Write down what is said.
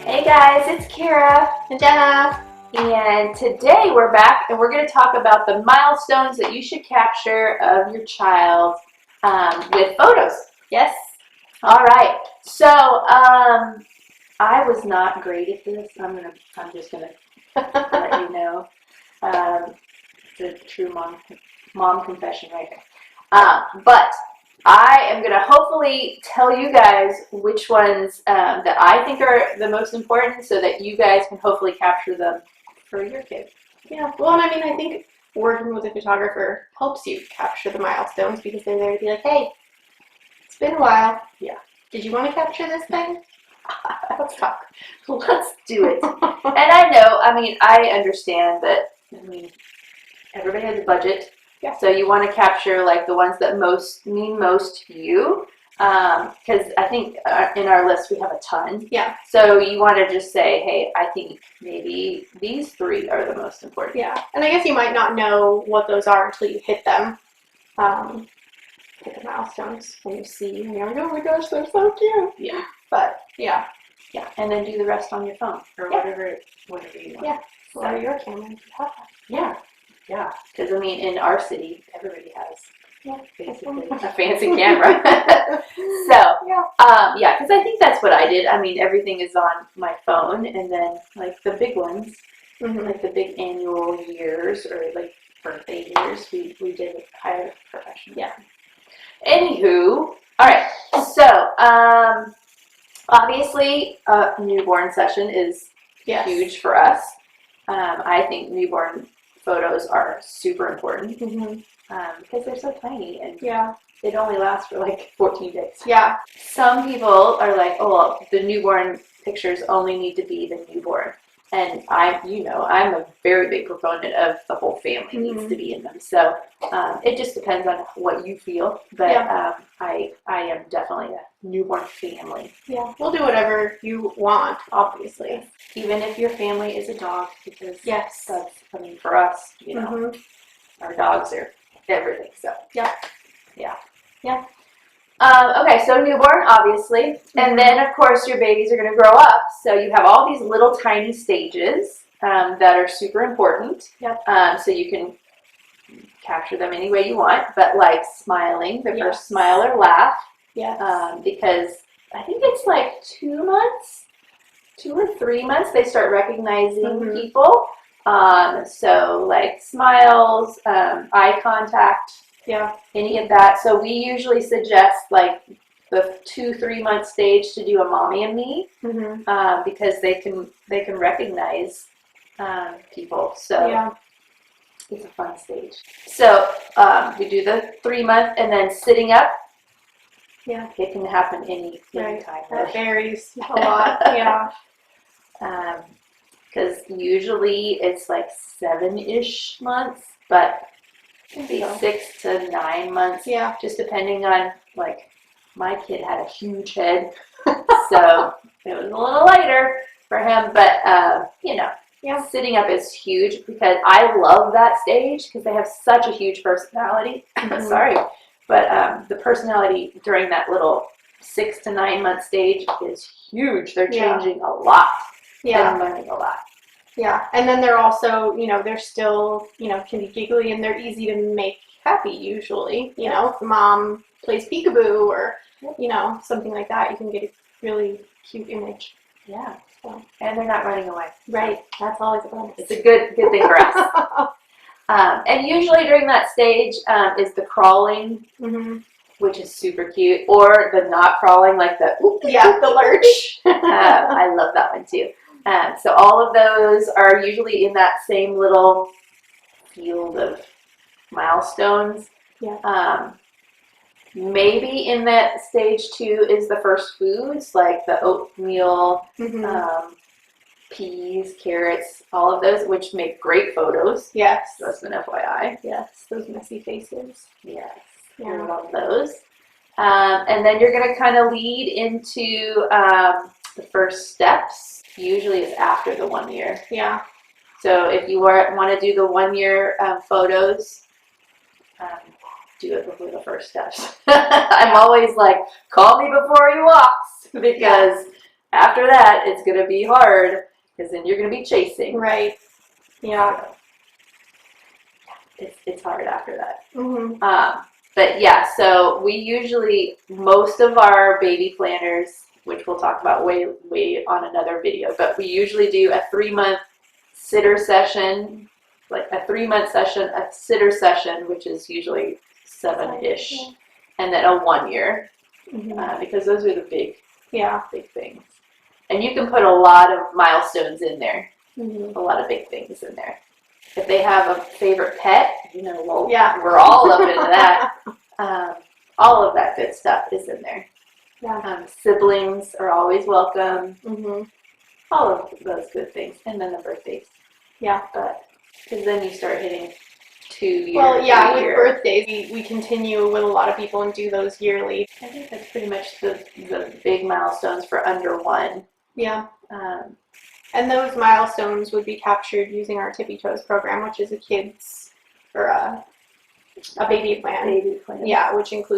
Hey guys, it's Kara And Jenna. and today we're back and we're going to talk about the milestones that you should capture of your child with photos. Yes. All right, so I was not great at this. I'm just gonna let you know. It's a true mom confession right here. But I am gonna hopefully tell you guys which ones that I think are the most important, so that you guys can hopefully capture them for your kids. Yeah. Well, and I mean, I think working with a photographer helps you capture the milestones because they're there to be like, hey, it's been a while. Yeah. Did you want to capture this thing? Let's talk. Let's do it. And I understand that. Everybody has a budget. Yeah. So you want to capture like the ones that mean most to you. Because I think in our list we have a ton. Yeah. So you want to just say, hey, I think maybe these three are the most important. Yeah. And I guess you might not know what those are until you hit them. Hit the milestones when you see and you're like, oh my gosh, they're so cute. Yeah. But yeah. Yeah. And then do the rest on your phone or whatever you want. Yeah. Or your camera if you have that. Yeah. Yeah. Because in our city, everybody has basically a fancy camera. So, because I think that's what I did. Everything is on my phone, and then like the big ones, like the big annual years or like birthday years, we did hire a professional. Yeah. Anywho, all right. So, obviously, newborn session is huge for us. I think newborn photos are super important because they're so tiny and it only lasts for like 14 days. Yeah. Some people are like, oh, well, the newborn pictures only need to be the newborn. And I'm a very big proponent of the whole family needs to be in them. So it just depends on what you feel. But I am definitely a newborn family. Yeah, we'll do whatever you want, obviously. Even if your family is a dog, because that's, for us, our dogs are everything. So yeah. Okay, so newborn, obviously, and then of course your babies are going to grow up. So you have all these little tiny stages that are super important. Yep. So you can capture them any way you want, but like smiling, the first smile or laugh. Yes. Because I think it's like 2 or 3 months they start recognizing people. So like smiles, eye contact. Yeah, any of that. So we usually suggest like the 2-3 month stage to do a mommy and me because they can recognize people. So it's a fun stage. So we do the 3 month and then sitting up. Yeah, it can happen any time. That varies a lot. Because usually it's like 7-ish months, but it can be 6 to 9 months. Yeah. Just depending on, like, my kid had a huge head, so it was a little lighter for him. But, sitting up is huge because I love that stage because they have such a huge personality. Sorry. But the personality during that little 6 to 9 month stage is huge. They're changing a lot. Yeah. They're learning a lot. Yeah, and then they're also, they're still, can be giggly and they're easy to make happy usually. If mom plays peekaboo or, something like that, you can get a really cute image. Yeah. So. And they're not running away. Right. That's always a bonus. It's a good thing for us. And usually during that stage is the crawling, which is super cute, or the not crawling, like the lurch. I love that one too. So all of those are usually in that same little field of milestones. Yeah. Maybe in that stage 2 is the first foods, like the oatmeal, peas, carrots, all of those, which make great photos. Yes. Just an FYI. Yes, those messy faces. Yes. Yeah. I love those. And then you're going to kind of lead into the first steps. Usually it's after the 1 year. Yeah. So if you want to do the 1 year photos, do it before the first steps. I'm always like, call me before he walks, because after that, it's going to be hard because then you're going to be chasing. Right. Yeah. It's hard after that. Mm-hmm. But yeah, so we usually, most of our baby planners, which we'll talk about way on another video, but we usually do a 3-month sitter session, like a 3-month session, a sitter session, which is usually 7-ish, and then a 1 year, because those are the big things. And you can put a lot of milestones in there, a lot of big things in there. If they have a favorite pet, we're all up into that. All of that good stuff is in there. Yeah. Siblings are always welcome. All of those good things. And then the birthdays. Yeah. But because then you start hitting 2 years. Well, yeah, with birthdays, we continue with a lot of people and do those yearly. I think that's pretty much the big milestones for under 1. Yeah. And those milestones would be captured using our Tippy Toes program, which is a kids or a baby plan. Baby plan. Yeah, which includes